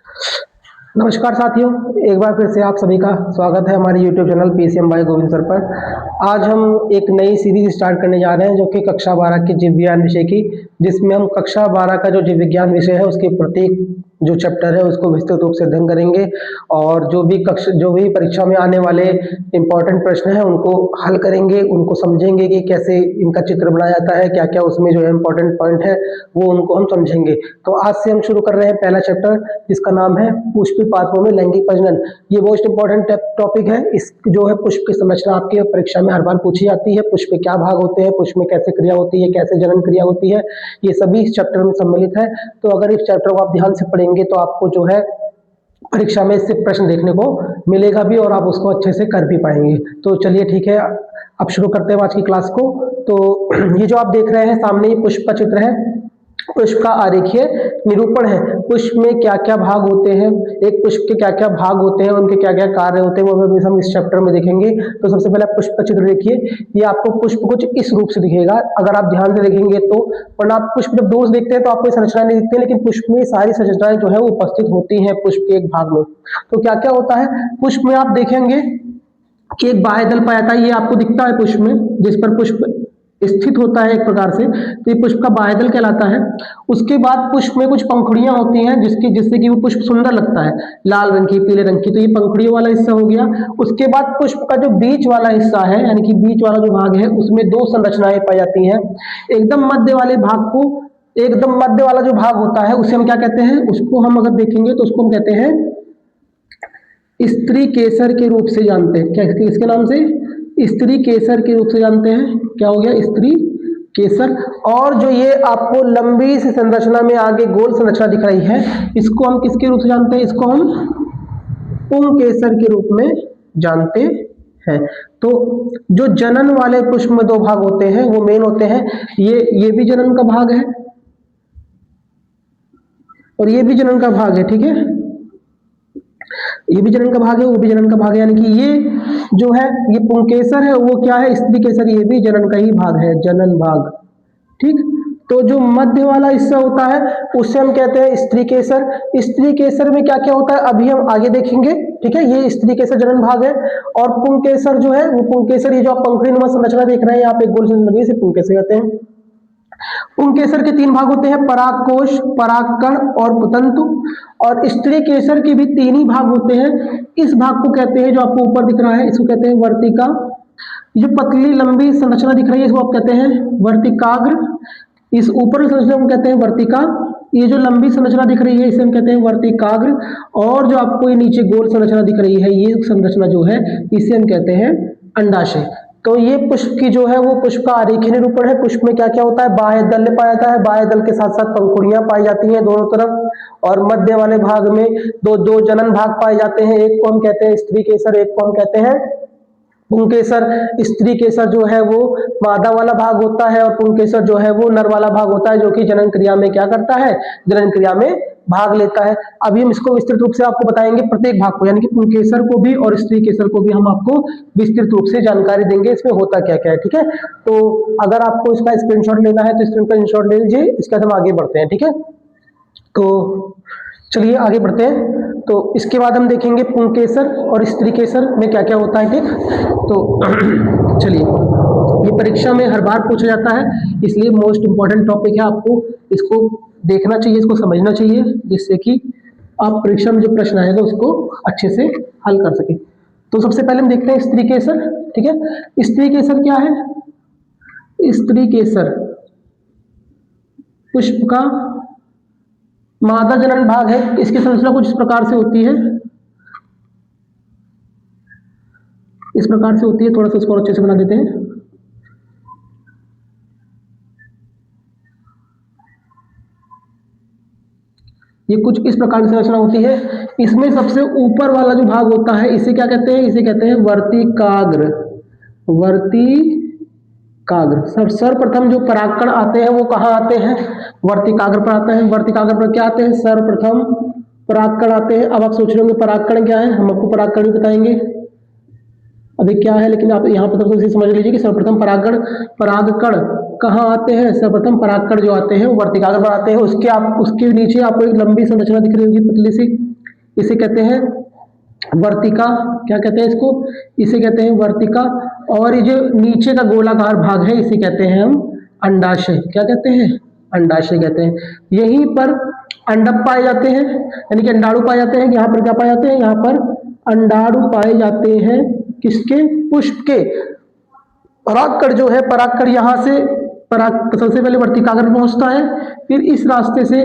नमस्कार साथियों, एक बार फिर से आप सभी का स्वागत है हमारे YouTube channel PCM by Govind sir पर। आज हम एक नई सीरीज स्टार्ट करने जा रहे हैं जो कि कक्षा 12 के जीव विज्ञान विषय की, जिसमें हम कक्षा 12 का जो जीव विज्ञान विषय है उसके प्रत्येक जो चैप्टर है उसको विस्तृत रूप से अध्ययन करेंगे और जो भी परीक्षा में आने वाले इम्पोर्टेंट प्रश्न हैं उनको हल करेंगे, उनको समझेंगे कि कैसे इनका चित्र बनाया जाता है, क्या-क्या उसमें जो है इम्पोर्टेंट पॉइंट है वो उनको हम समझेंगे। तो आज से हम शुरू कर रहे हैं पहला चैप्टर, जिसका नाम है पुष्पीय पादपों में लैंगिक प्रजनन। ये मोस्ट इंपॉर्टेंट टॉपिक है। इस जो है पुष्प की संरचना आपके परीक्षा में हर बार पूछी जाती है। पुष्प के क्या भाग होते हैं, पुष्प में कैसे क्रिया होती है, कैसे जनन क्रिया होती है, ये सभी इस चैप्टर में सम्मिलित है। तो अगर इस चैप्टर को आप ध्यान से पढ़ेंगे तो आपको जो है परीक्षा में इससे प्रश्न देखने को मिलेगा भी और आप उसको अच्छे से कर भी पाएंगे। तो चलिए ठीक है, अब शुरू करते हैं आज की क्लास को। तो ये जो आप देख रहे हैं सामने, ये पुष्प का चित्र है। पुष्प का आरेखीय निरूपण है। पुष्प में क्या क्या भाग होते हैं, एक पुष्प के क्या क्या भाग होते हैं, उनके क्या क्या कार्य होते हैं, वो हम इस चैप्टर में देखेंगे। तो सबसे पहले पुष्प का चित्र देखिए। ये आपको पुष्प कुछ इस रूप से दिखेगा अगर आप ध्यान से देखेंगे तो। वरना आप पुष्प जब दूर से देखते हैं तो आपको संरचनाएं नहीं दिखती, लेकिन पुष्प में सारी संरचनाएं जो है वो उपस्थित होती हैं पुष्प के एक भाग में। तो क्या क्या होता है पुष्प में, आप देखेंगे कि एक बाह्य दल पाया जाता है। ये आपको दिखता है पुष्प में, जिस पर पुष्प स्थित होता है एक प्रकार से, तो ये पुष्प का बाह्य दल कहलाता है। उसके बाद पुष्प में कुछ पंखुड़ियां होती हैं जिससे कि वो पुष्प सुंदर लगता है, लाल रंग की, पीले रंग की। तो ये पंखुड़ियों वाला हिस्सा हो गया। उसके बाद पुष्प का जो बीच वाला हिस्सा है, यानी कि बीच वाला जो भाग है, उसमें दो संरचनाएं पाई जाती हैं। एकदम मध्य वाले भाग को, एकदम मध्य वाला जो भाग होता है उसे हम क्या कहते हैं, उसको हम अगर देखेंगे तो उसको हम कहते हैं स्त्री केसर के रूप से जानते हैं। क्या किसके नाम से? स्त्री केसर के रूप से जानते हैं। क्या हो गया? स्त्री केसर। और जो ये आपको लंबी सी संरचना में आगे गोल संरचना दिख रही है, इसको हम किसके रूप से जानते हैं? इसको हम पुंकेसर के रूप में जानते हैं। तो जो जनन वाले पुष्प में दो भाग होते हैं वो मेन होते हैं। ये भी जनन का भाग है और ये भी जनन का भाग है, ठीक है। ये भी जनन का भाग है, वो भी जनन का भाग है, यानी कि ये जो है ये पुंकेसर है, वो क्या है? स्त्री केसर। ये भी जनन का ही भाग है, जनन भाग, ठीक। तो जो मध्य वाला हिस्सा होता है उसे हम कहते हैं स्त्री केसर। स्त्री केसर में क्या क्या होता है अभी हम आगे देखेंगे, ठीक है। ये स्त्री केसर जनन भाग है। और पुंकेसर जो है वो पुंकेसर, ये जो आप पंखुड़ी नुमा संरचना देख रहे हैं यहाँ पे गोल संरचना, इसे पुंकेसर कहते हैं। पुंकेसर के तीन भाग होते हैं, परागकोश, परागकण और पुतंतु। और स्त्री केसर के भी तीन ही भाग होते हैं। इस भाग को कहते हैं, जो आपको ऊपर दिख रहा है, इसको कहते हैं वर्तिका। ये पतली लंबी संरचना दिख रही है, इसको आप कहते हैं वर्तिकाग्र। इस ऊपर संरचना को कहते हैं वर्तिका। ये जो लंबी संरचना दिख रही है इसे हम कहते हैं वर्तिकाग्र। और जो आपको ये नीचे गोल संरचना दिख रही है, ये संरचना जो है इसे हम कहते हैं अंडाशय। तो ये पुष्प की जो है वो पुष्प का आरेखीय निरूपण है। पुष्प में क्या क्या होता है? बाह्य दल पाया जाता है, बाह्य दल के साथ साथ पंखुड़ियां पाई जाती हैं दोनों तरफ। और मध्य वाले भाग में दो दो जनन भाग पाए जाते हैं। एक को हम कहते हैं स्त्री केसर, एक को हम कहते हैं पुंकेसर। स्त्री केसर जो है वो मादा वाला भाग होता है और पुंकेसर जो है वो नर वाला भाग होता है, जो कि जनन क्रिया में क्या करता है? जनन क्रिया में भाग लेता है। अभी हम इसको विस्तृत रूप से आपको बताएंगे प्रत्येक भाग को, यानी कि पुंकेसर को भी और स्त्री केसर को भी हम आपको विस्तृत रूप से जानकारी देंगे इसमें होता क्या क्या है, ठीक है। तो अगर आपको इसका स्क्रीनशॉट लेना है तो स्क्रीनशॉट ले लीजिए। इसके बाद हम आगे बढ़ते हैं, ठीक है। तो चलिए आगे बढ़ते हैं। तो इसके बाद हम देखेंगे पुंकेसर और स्त्री केसर में क्या क्या होता है, ठीक। तो चलिए, ये परीक्षा में हर बार पूछा जाता है, इसलिए मोस्ट इंपॉर्टेंट टॉपिक है। आपको इसको देखना चाहिए, इसको समझना चाहिए, जिससे कि आप परीक्षा में जो प्रश्न आएगा उसको अच्छे से हल कर सके। तो सबसे पहले हम देखते हैं स्त्री केसर, ठीक है। स्त्री केसर क्या है? स्त्री केसर पुष्प का मादा जनन भाग है। इसकी संरचना कुछ इस प्रकार से होती है, इस प्रकार से होती है। थोड़ा सा इसको अच्छे से बना देते हैं। ये कुछ इस प्रकार की संरचना होती है। इसमें सबसे ऊपर वाला जो भाग होता है इसे क्या कहते हैं? इसे कहते हैं वर्तिकाग्र। वर्तिकाग्र। सर्वप्रथम जो परागकण आते हैं वो कहाँ आते हैं? वर्तिकाग्र पर आते हैं। वर्तिकाग्र पर क्या आते हैं? सर्वप्रथम परागकण आते हैं। अब आप सोच रहे होंगे परागकण क्या है, हम आपको परागकण भी बताएंगे। अब अभी क्या है, लेकिन आप यहाँ पर तो समझ लीजिए कि सर्वप्रथम परागकण कहाँ आते हैं। सर्वप्रथम परागकण जो आते हैं वो वर्तिकाग्र पर आते हैं। उसके नीचे आपको एक लंबी संरचना दिख रही होगी, पतली सी, इसे कहते हैं वर्तिका। क्या कहते हैं इसको? इसे कहते हैं वर्तिका। और ये जो नीचे का गोलाकार भाग है इसे कहते हैं हम अंडाशय। क्या कहते हैं? अंडाशय कहते हैं। यहीं पर अंडक पाए जाते हैं, यानी कि अंडाणु पाए जाते हैं। यहाँ पर क्या पाए जाते हैं? यहाँ पर अंडाणु पाए जाते हैं। किसके? पुष्प के। परागकण जो है, परागकण यहाँ से सबसे पहले वर्तिकाग्र पहुंचता है, फिर इस रास्ते से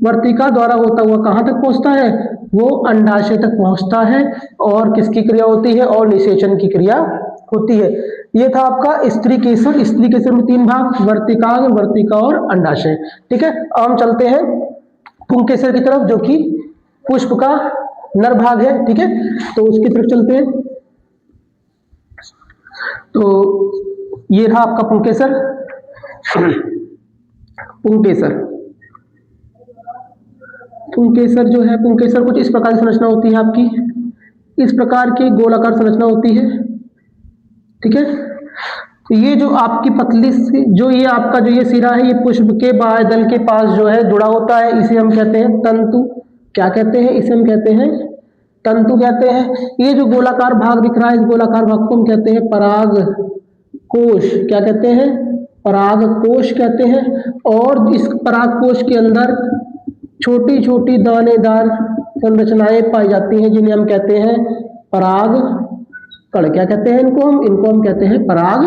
वर्तिका द्वारा होता हुआ कहाँ तक पहुंचता है? वो अंडाशय तक पहुंचता है। और किसकी क्रिया होती है? और निषेचन की क्रिया होती है। ये था आपका स्त्री केसर। स्त्री केसर में 3 भाग, वर्तिकाग्र, वर्तिका और अंडाशय। ठीक है, अब हम चलते हैं पुंकेसर की तरफ, जो कि पुष्प का नर भाग है। ठीक है, तो उसकी तरफ चलते हैं। तो ये रहा आपका पुंकेसर। पुंकेसर जो है, पुंकेसर कुछ इस प्रकार की संरचना होती है आपकी। इस प्रकार की गोलाकार संरचना होती है। ठीक है, तो ये जो आपकी पतली सी, जो ये आपका जो ये सिरा है, ये पुष्प के बाह्यदल के पास जो है जुड़ा होता है। इसे हम कहते हैं तंतु। क्या कहते हैं? इसे हम कहते हैं तंतु कहते हैं। ये जो गोलाकार भाग दिख रहा है, इस गोलाकार भाग को हम कहते हैं पराग कोश। क्या कहते हैं? पराग कोश कहते हैं। और इस पराग कोश के अंदर छोटी छोटी दानेदार संरचनाएं पाई जाती हैं, जिन्हें हम कहते हैं पराग कण। क्या कहते हैं इनको हम कहते हैं पराग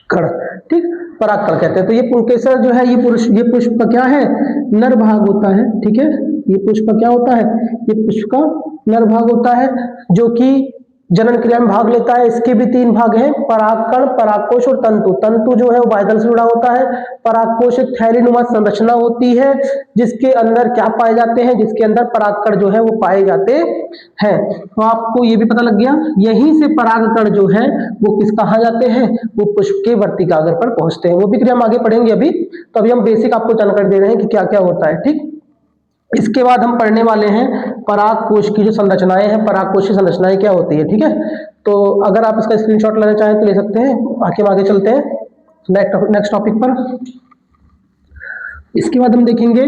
कण। ठीक, पराग कण कहते हैं। तो ये पुंकेसर जो है, ये पुष्प का क्या है? नर भाग होता है। ठीक है, ये पुष्प का क्या होता है? ये पुष्प का नर भाग होता है, जो कि जनन क्रिया में भाग लेता है। इसके भी 3 भाग हैं, परागकण, परागकोश और तंतु। तंतु जो है वो बाह्यदल से जुड़ा होता है। परागकोश एक थैलीनुमा संरचना होती है, जिसके अंदर क्या पाए जाते हैं? जिसके अंदर परागकण जो है वो पाए जाते हैं। तो आपको ये भी पता लग गया, यहीं से परागकण जो है वो कहाँ जाते हैं? वो पुष्प के वर्तिकाग्र पर पहुंचते हैं। वो भी क्रिया हम आगे पढ़ेंगे अभी। तो अभी हम बेसिक आपको जानकारी दे रहे हैं कि क्या क्या होता है। ठीक, इसके बाद हम पढ़ने वाले हैं परागकोश की जो संरचनाएं हैं, परागकोश की संरचनाएं क्या होती है। ठीक है, तो अगर आप इसका स्क्रीनशॉट लेना चाहें तो ले सकते हैं। आगे चलते हैं नेक्स्ट टॉपिक पर। इसके बाद हम देखेंगे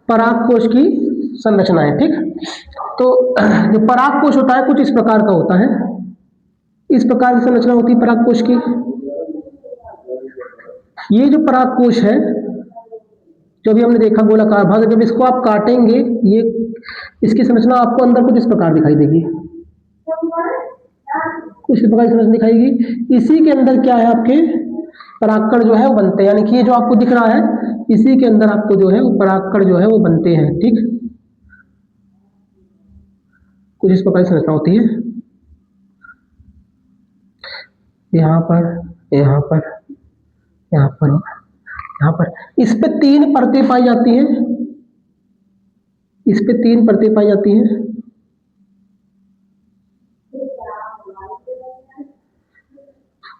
परागकोश की संरचनाएं। ठीक, तो जो परागकोश होता है कुछ इस प्रकार का होता है। इस प्रकार की संरचना होती है परागकोश की। ये जो परागकोश है, जो भी हमने देखा गोलाकार भाग, जब इसको आप काटेंगे, ये इसकी संरचना आपको अंदर कुछ इस प्रकार दिखाई देगी। कुछ इस प्रकार की संरचना दिखाएगी। इसी के अंदर क्या है? आपके परागकण जो है वो बनते हैं। यानी कि ये जो आपको दिख रहा है, इसी के अंदर आपको जो है वो परागकण जो है वो बनते हैं। ठीक, कुछ इस प्रकार की संरचना होती है। यहाँ पर, यहाँ पर, यहाँ पर, यहाँ पर इस पे 3 परतें पाई जाती हैं। इस पे 3 परतें पाई जाती हैं।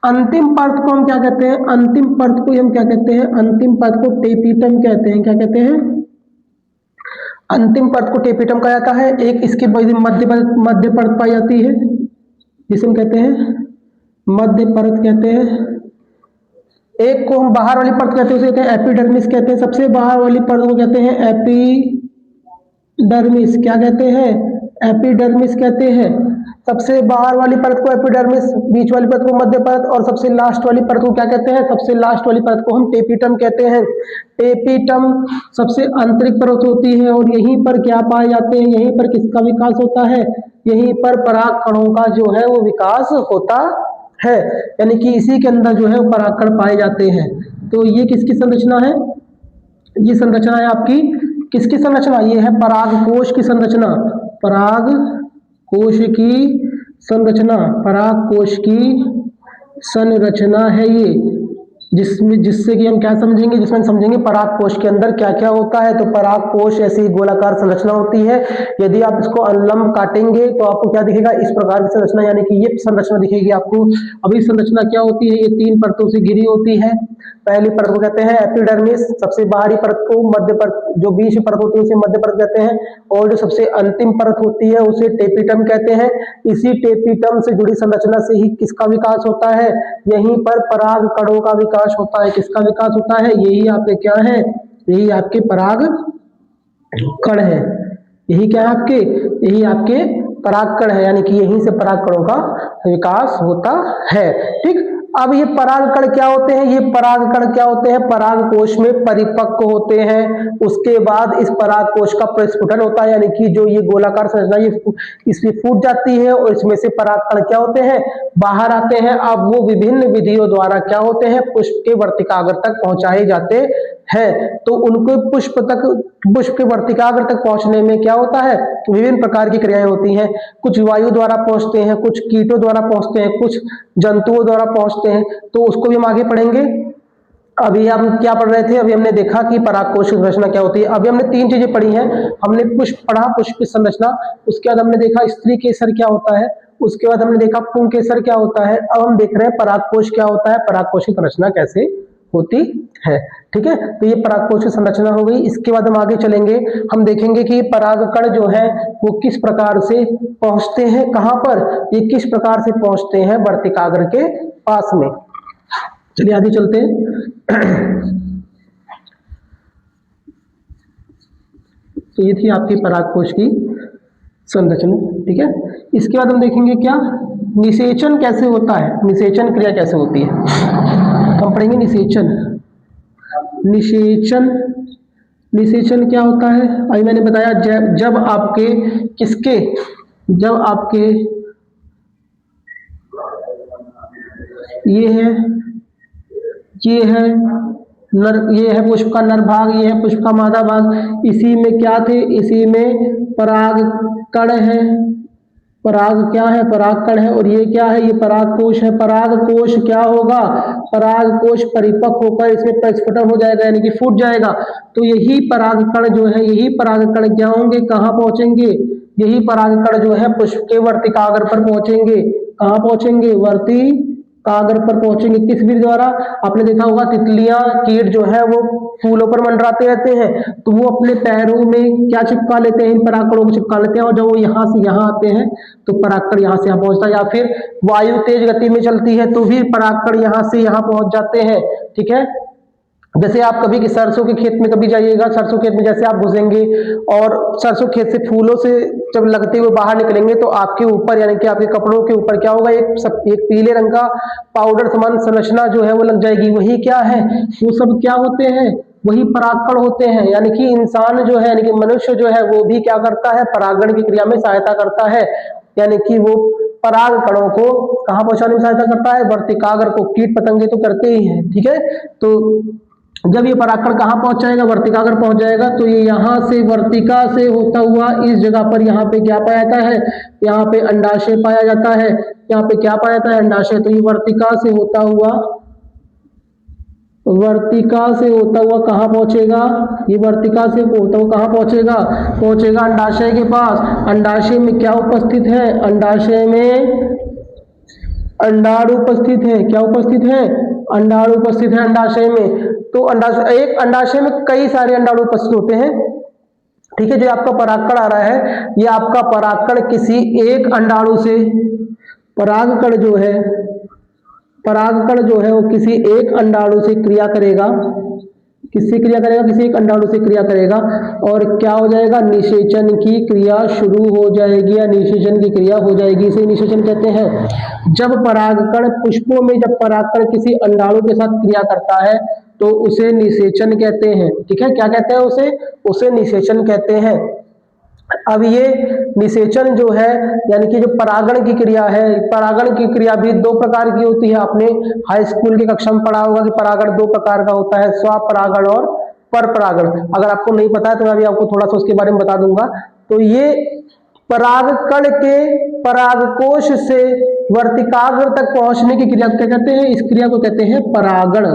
अंतिम परत को हम क्या कहते हैं? अंतिम परत को हम क्या कहते हैं? अंतिम परत को टेपिटम कहते हैं। क्या कहते हैं? अंतिम परत को टेपिटम कहा जाता है। एक इसके मध्य परत पाई जाती है, जिसे हम कहते हैं मध्य परत कहते हैं। एक को हम बाहर वाली परत कहते हैं, उसे कहते हैं एपिडर्मिस कहते हैं। सबसे बाहर वाली परत को कहते हैं एपिडर्मिस। क्या कहते हैं? एपिडर्मिस कहते हैं। सबसे बाहर वाली परत को एपिडर्मिस, बीच वाली परत को मध्य परत, और सबसे लास्ट वाली परत को क्या कहते हैं? सबसे लास्ट वाली परत को हम टेपिटम कहते हैं। टेपिटम सबसे आंतरिक परत होती है, और यहीं पर क्या पाए जाते हैं? यहीं पर किसका विकास होता है? यहीं पर पराग कणों का जो है वो विकास होता है। यानी कि इसी के अंदर जो है परागकण पाए जाते हैं। तो ये किसकी संरचना है? ये संरचना है आपकी किसकी संरचना? ये है परागकोश की संरचना। परागकोश की संरचना, परागकोश की संरचना है ये। जिससे कि हम क्या समझेंगे, जिसमें समझेंगे पराग कोश के अंदर क्या क्या होता है। तो पराग कोश ऐसी गोलाकार संरचना होती है। यदि आप इसको अनुलंब काटेंगे तो आपको क्या दिखेगा, इस प्रकार की संरचना, यानी कि ये संरचना दिखेगी आपको। अभी संरचना क्या होती है, ये 3 परतों से घिरी होती है। पहली परत को कहते हैं एपिडर्मिस, सबसे बाहरी परत को मध्य परत, जो बीच परत होती है उसे मध्य परत कहते हैं, और जो सबसे अंतिम परत होती है उसे टेपिटम कहते हैं। इसी टेपिटम से जुड़ी संरचना से ही किसका विकास होता है, यहीं पर पराग कणों का विकास होता है। किसका विकास होता है, यही आपके क्या है, यही आपके पराग कण है। यही क्या है आपके, यही आपके पराग कण है, यानी कि यहीं से पराग कणों का विकास होता है। ठीक, अब ये पराग कण क्या होते हैं, ये पराग कण क्या होते हैं, पराग कोश में परिपक्व होते हैं। उसके बाद इस पराग कोश का प्रस्फुटन होता है, यानी कि जो ये गोलाकार संरचना ये इसमें फूट जाती है और इसमें से पराग कण क्या होते हैं, बाहर आते हैं। अब वो विभिन्न विधियों द्वारा क्या होते हैं, पुष्प के वर्तिकाग्र तक पहुंचाए जाते हैं। तो उनको पुष्प के वर्तिकाग्र तक पहुंचने में क्या होता है, विभिन्न प्रकार की क्रियाएं होती हैं। कुछ वायु द्वारा पहुंचते हैं, कुछ कीटों द्वारा पहुंचते हैं, कुछ जंतुओं द्वारा पहुंचते हैं। तो उसको भी हम आगे पढ़ेंगे। अभी हम क्या पढ़ रहे थे, अभी हमने देखा कि परागकोश की संरचना क्या होती है। अभी हमने 3 चीजें पढ़ी हैं। हमने पुष्प पढ़ा, पुष्प की संरचना, उसके बाद हमने देखा स्त्री केसर क्या होता है, उसके बाद हमने देखा पुंकेसर क्या होता है। अब हम देख रहे हैं परागकोश क्या होता है, परागकोश की संरचना कैसे होती है। ठीक है, तो ये परागकोश की संरचना हो गई। इसके बाद हम आगे चलेंगे, हम देखेंगे कि परागकण जो है वो किस प्रकार से पहुंचते हैं, कहां पर, ये किस प्रकार से पहुंचते हैं वर्तिकाग्र के पास में। चलिए आगे चलते हैं। तो ये थी आपकी परागकोश की संरचना। ठीक है, इसके बाद हम देखेंगे क्या, निषेचन कैसे होता है, निषेचन क्रिया कैसे होती है। हम पढ़ेंगे निषेचन। निषेचन, निषेचन क्या होता है, अभी मैंने बताया जब आपके किसके, जब आपके ये है, ये है नर, ये है पुष्प का नर भाग, ये है पुष्प का मादा भाग। इसी में क्या थे, इसी में पराग कण है, पराग क्या है, पराग कण है। और ये क्या है, ये पराग कोश है। पराग कोश क्या होगा, पराग कोश परिपक्व होकर इसमें प्रस्फुटन हो जाएगा, यानी कि फूट जाएगा। तो यही पराग कण जो है, यही पराग कण क्या होंगे, कहाँ पहुंचेंगे, यही पराग कण जो है पुष्प के वर्तिकाग्र पर पहुंचेंगे। कहाँ पहुंचेंगे, वर्तिकाग्र पर पहुंचेंगे। किस विधि द्वारा, आपने देखा होगा तितलियां, कीट जो है वो फूलों पर मंडराते रहते हैं, तो वो अपने पैरों में क्या चिपका लेते हैं, इन परागकणों को चिपका लेते हैं, और जब वो यहाँ से यहाँ आते हैं तो परागकण यहाँ से यहाँ पहुंचता है। या फिर वायु तेज गति में चलती है तो भी परागकण यहाँ से यहाँ पहुंच जाते हैं। ठीक है, जैसे आप कभी सरसों के खेत में कभी जाइएगा, सरसों खेत में जैसे आप घुसेंगे और सरसों खेत से फूलों से जब लगते हुए बाहर निकलेंगे तो आपके ऊपर, यानी कि आपके कपड़ों के ऊपर क्या होगा, एक पीले रंग का पाउडर समान संरचना जो है वो लग जाएगी। वही क्या है, वो सब क्या होते हैं, वही परागकण होते हैं। यानी कि इंसान जो है, यानी कि मनुष्य जो है वो भी क्या करता है, परागण की क्रिया में सहायता करता है। यानी कि वो पराग कणों को कहाँ पहुंचाने में सहायता करता है, वर्तिकाग्र को। कीट पतंगे तो करते ही हैं। ठीक है, तो जब ये परागकण कहाँ पहुंच जाएगा, वर्तिकाग्र पहुंच जाएगा, तो ये यहाँ से वर्तिका से होता हुआ इस जगह पर यहाँ पे क्या पाया जाता है, यहाँ पे अंडाशय पाया जाता है। यहाँ पे क्या पाया जाता है, अंडाशय। तो ये वर्तिका से होता हुआ, वर्तिका से होता हुआ कहाँ पहुंचेगा, ये वर्तिका से होता हुआ कहाँ पहुंचेगा, पहुंचेगा अंडाशय के पास। अंडाशय में क्या उपस्थित है, अंडाशय में अंडाणु उपस्थित है। क्या उपस्थित है, अंडाणु उपस्थित है अंडाशय में। तो अंडाशय, एक अंडाशय में कई सारे अंडाणु उपस्थित होते हैं। ठीक है, जो आपका परागकण आ रहा है, ये आपका परागकण किसी एक अंडाणु से, परागकण जो है, परागकण जो है वो किसी एक अंडाणु से क्रिया करेगा। किससे क्रिया करेगा, किसी एक अंडाणु से क्रिया करेगा, और क्या हो जाएगा, निषेचन की क्रिया शुरू हो जाएगी, या निषेचन की क्रिया हो जाएगी। इसे निषेचन कहते हैं। जब परागकण पुष्पों में, जब परागकण किसी अंडाणु के साथ क्रिया करता है तो उसे निषेचन कहते हैं। ठीक है, क्या कहते हैं उसे, उसे निषेचन कहते हैं। अब ये निषेचन जो है, यानी कि जो परागण की क्रिया है, परागण की क्रिया भी 2 प्रकार की होती है। आपने हाई स्कूल की कक्षा में पढ़ा होगा कि परागण 2 प्रकार का होता है, स्वपरागण और परपरागण। अगर आपको नहीं पता है तो मैं अभी आपको थोड़ा सा उसके बारे में बता दूंगा। तो ये परागकण के परागकोश से वर्तिकाग्र तक पहुंचने की क्रिया क्या कहते हैं, इस क्रिया को कहते हैं परागण।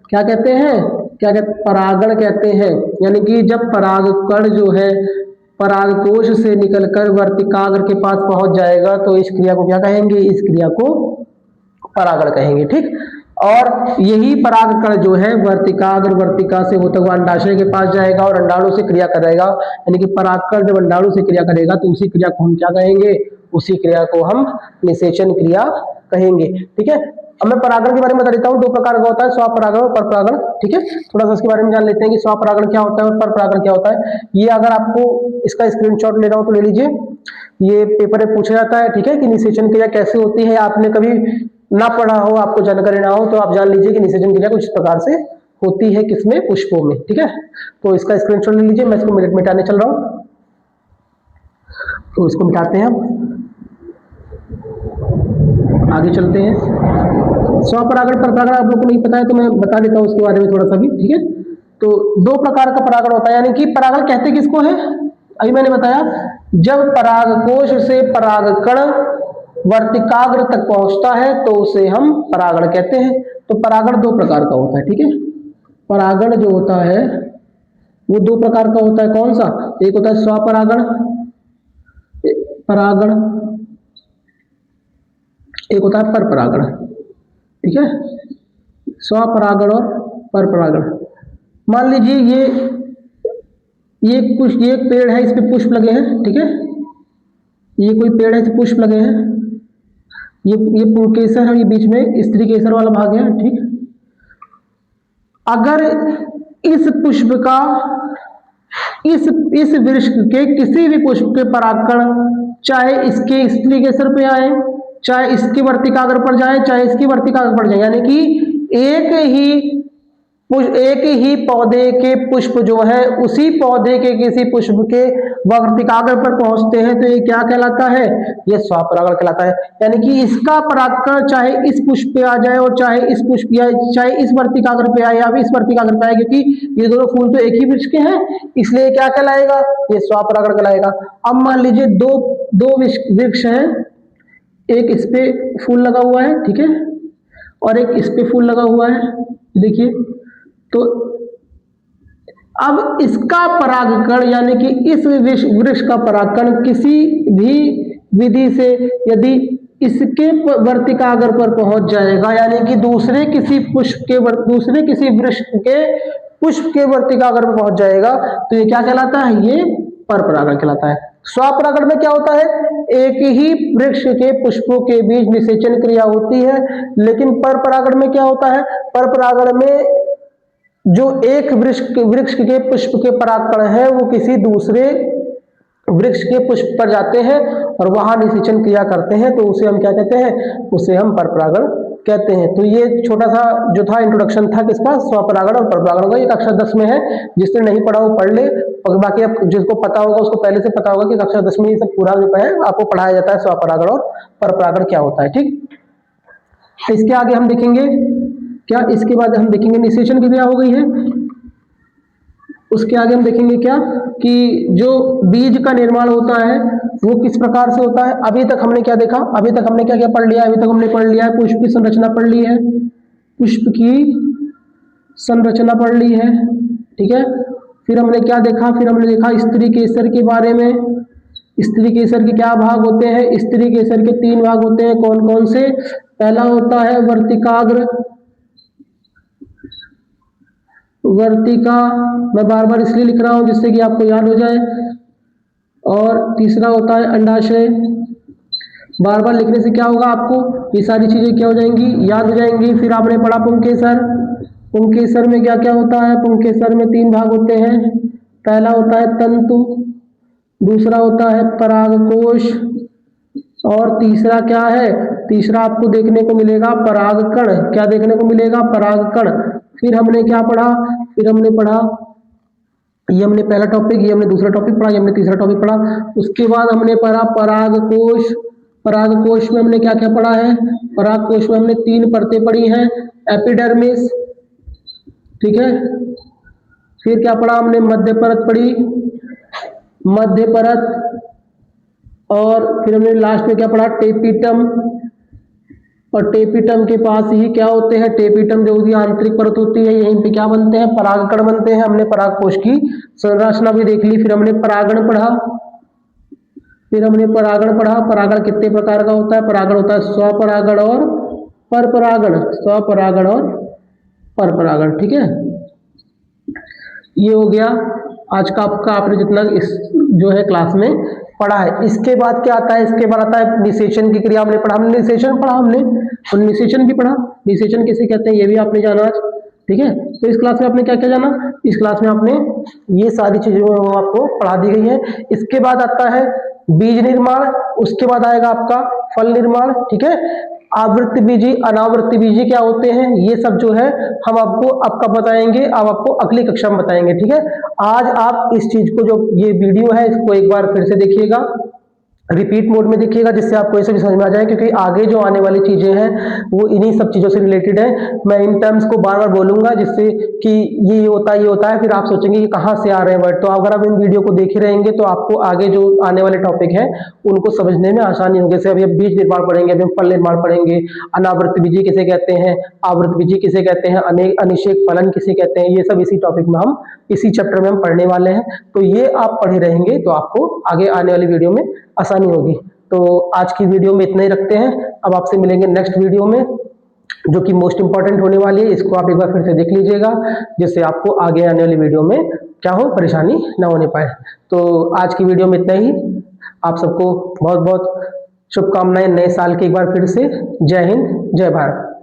क्या कहते हैं, क्या कहते, परागण कहते हैं। यानी कि जब परागकण जो है परागकोश से निकलकर वर्तिकाग्र के पास पहुंच जाएगा तो इस क्रिया को क्या कहेंगे, इस क्रिया को परागण कहेंगे। ठीक, और यही परागकण जो है वर्तिकाग्र वर्तिका से होता हुआ अंडाशय के पास जाएगा और अंडाणु से क्रिया करेगा। यानी कि परागकण जब अंडाणु से क्रिया करेगा तो उसी क्रिया को हम क्या कहेंगे, उसी क्रिया को हम निषेचन क्रिया कहेंगे। ठीक है, अब मैं परागण के बारे में बता देता हूँ। दो प्रकार का होता है, स्वपरागण और परपरागण। ठीक है, थोड़ा सा इसके बारे में जान लेते हैं कि स्वपरागण क्या होता है और परपरागण क्या होता है। ये अगर आपको इसका स्क्रीनशॉट लेना हो तो ले लीजिए, ये पेपर में पूछा जाता है। ठीक है, कि निषेचन क्रिया कैसे होती है, आपने कभी ना पढ़ा हो, आपको जानकारी ना हो तो आप जान लीजिए कि निषेचन क्रिया कुछ इस प्रकार से होती है, किसमें, पुष्पों में। ठीक है, तो इसका स्क्रीनशॉट ले लीजिए, मैं इसको मिटाने चल रहा हूं, तो इसको मिटाते हैं, हम आगे चलते हैं। स्वपरागण परपरागण आप लोग को नहीं पता है तो मैं बता देता हूँ उसके बारे में थोड़ा सा भी। ठीक है, तो दो प्रकार का परागण होता है। यानी कि परागण कहते किसको है, अभी मैंने बताया, जब परागकोश से परागकण वर्तिकाग्र तक पहुंचता है तो उसे हम परागण कहते हैं। तो परागण दो प्रकार का होता है। ठीक है, परागण जो होता है वो दो प्रकार का होता है। कौन सा, एक होता है स्वपरागण परागण, एक होता है परपरागण। ठीक है, स्वपरागण और परपरागण। मान लीजिए ये कुछ, ये एक पेड़ है, इस पे पुष्प लगे हैं। ठीक है, ये कोई पेड़ है, इस पे पुष्प लगे हैं, ये पुंकेसर है, ये बीच में स्त्री केसर वाला भाग है। ठीक, अगर इस पुष्प का इस वृक्ष के किसी भी पुष्प के परागकण चाहे इसके स्त्री केसर पे आए, चाहे इसकी वर्तिकाग्र पर जाए, चाहे इसकी वर्तिकाग्र पर जाए, यानी कि एक ही पौधे के पुष्प जो है उसी पौधे के किसी पुष्प के वर्तिकाग्र पर पहुंचते हैं तो ये क्या कहलाता है, ये स्वपरागण कहलाता है। यानी कि इसका परागकण चाहे इस पुष्प पे आ जाए और चाहे इस पुष्प या चाहे इस वर्तिकाग्र पे आए या इस वर्तिकाग्र पे आए, क्योंकि ये दोनों फूल तो एक ही वृक्ष के हैं, इसलिए क्या कहलाएगा, ये स्वपरागण कहलाएगा। अब मान लीजिए दो वृक्ष हैं, एक इस पे फूल लगा हुआ है, ठीक है, और एक इस पे फूल लगा हुआ है, देखिए। तो अब इसका परागकण यानी कि इस वृक्ष का परागकण किसी भी विधि से यदि इसके वर्तिकाग्र पर पहुंच जाएगा, यानी कि दूसरे किसी वृक्ष के पुष्प के वर्तिकाग्र पर पहुंच जाएगा तो ये क्या कहलाता है, ये परपरागण कहलाता है। स्वपरागण में क्या होता है, एक ही वृक्ष के पुष्पों के बीच निषेचन क्रिया होती है। लेकिन परपरागण में क्या होता है, परपरागण में जो एक वृक्ष के पुष्प के परागकण है वो किसी दूसरे वृक्ष के पुष्प पर जाते हैं और वहां निषेचन क्रिया करते हैं, तो उसे हम क्या कहते हैं, उसे हम परपरागण कहते हैं। तो ये छोटा सा जो था इंट्रोडक्शन था किसका, स्वपरागण और परपरागण का। ये कक्षा 10 में है, जिसने नहीं पढ़ा वो पढ़ ले, और बाकी अब जिसको पता होगा उसको पहले से पता होगा कि कक्षा 10 में ये सब पूरा जो है आपको पढ़ाया जाता है, स्वपरागण और परपरागण क्या होता है। ठीक, इसके आगे हम देखेंगे क्या, इसके बाद हम देखेंगे निषेचन की क्रिया हो गई है, उसके आगे हम देखेंगे क्या कि जो बीज का निर्माण होता है वो किस प्रकार से होता है। अभी तक हमने क्या देखा, अभी तक हमने क्या क्या पढ़ लिया, अभी तक हमने पढ़ लिया है पुष्प की संरचना पढ़ ली है, पुष्प की संरचना पढ़ ली है, ठीक है। फिर हमने क्या देखा, फिर हमने देखा स्त्री केसर के बारे में। स्त्री केसर के क्या भाग होते हैं, स्त्री केसर के 3 भाग होते हैं, कौन कौन से, पहला होता है वर्तिकाग्र, वर्तिका, मैं बार बार इसलिए लिख रहा हूं जिससे कि आपको याद हो जाए, और तीसरा होता है अंडाशय। बार बार लिखने से क्या होगा, आपको ये सारी चीजें क्या हो जाएंगी, याद हो जाएंगी। फिर आपने पढ़ा पुंकेसर, पुंकेसर में क्या क्या होता है, पुंकेसर में 3 भाग होते हैं, पहला होता है तंतु, दूसरा होता है परागकोश, और तीसरा क्या है, तीसरा आपको देखने को मिलेगा परागकण। क्या देखने को मिलेगा, परागकण। फिर हमने क्या पढ़ा, फिर हमने पढ़ा, ये हमने पहला टॉपिक, ये हमने दूसरा टॉपिक पढ़ा, ये हमने तीसरा टॉपिक पढ़ा। उसके बाद हमने पढ़ा परागकोश। परागकोश में हमने क्या क्या पढ़ा है, परागकोश में हमने 3 परतें पढ़ी हैं, एपिडर्मिस, ठीक है। फिर क्या पढ़ा हमने, मध्य परत पढ़ी, मध्य परत, और फिर हमने लास्ट में क्या पढ़ा, टेपिटम, और टेपिटम के पास ही क्या होते हैं, टेपिटम जो आंतरिक परत होती है, यहीं पे क्या बनते हैं, परागकण बनते हैं। हमने परागकोश की संरचना भी देख ली। फिर हमने परागण पढ़ा, परागण कितने प्रकार का होता है? परागण होता है स्वपरागण और परपरागण, स्वपरागण और परपरागण। ठीक है, ये हो गया आज का आपका, आपने जितना इस जो है क्लास में पढ़ा है। इसके बाद क्या आता है? इसके बाद आता है निषेचन की क्रिया। हमने पढ़ा, हमने निषेचन पढ़ा, हमने और निषेचन भी पढ़ा। निषेचन किसे कहते हैं ये भी आपने जाना आज। ठीक है, तो इस क्लास में आपने क्या क्या जाना? इस क्लास में आपने ये सारी चीजें वो आपको पढ़ा दी गई है। इसके बाद आता है बीज निर्माण, उसके बाद आएगा आपका फल निर्माण। ठीक है, आवृत्ति बीजी, अनावृत्ति बीजी क्या होते हैं, ये सब जो है हम आपको अब कब बताएंगे, अब आपको अगली कक्षा में बताएंगे। ठीक है, आज आप इस चीज को, जो ये वीडियो है, इसको एक बार फिर से देखिएगा, रिपीट मोड में देखिएगा, जिससे आपको ये सब समझ में आ जाए, क्योंकि आगे जो आने वाली चीजें हैं वो इन्हीं सब चीजों से रिलेटेड है। मैं इन टर्म्स को बार बार बोलूंगा, जिससे कि ये होता है, ये होता है, फिर आप सोचेंगे कि कहाँ से आ रहे हैं वर्ड। तो अगर आप इन वीडियो को देखे रहेंगे तो आपको आगे जो आने वाले टॉपिक है उनको समझने में आसानी होगी। जैसे अभी हम बीज निर्माण पढ़ेंगे, अभी हम फल निर्माण पढ़ेंगे, अनावृत्त बीजी किसे कहते हैं, आवृत्त बीजी किसे कहते हैं, अनिषेक फलन किसे कहते हैं, ये सब इसी टॉपिक में हम, इसी चैप्टर में हम पढ़ने वाले हैं। तो ये आप पढ़े रहेंगे तो आपको आगे आने वाली वीडियो में आसानी होगी। तो आज की वीडियो में इतना ही रखते हैं। अब आपसे मिलेंगे नेक्स्ट वीडियो में, जो कि मोस्ट इंपॉर्टेंट होने वाली है। इसको आप एक बार फिर से देख लीजिएगा, जिससे आपको आगे आने वाली वीडियो में क्या हो, परेशानी ना होने पाए। तो आज की वीडियो में इतना ही। आप सबको बहुत बहुत शुभकामनाएं नए साल की एक बार फिर से। जय हिंद, जय भारत।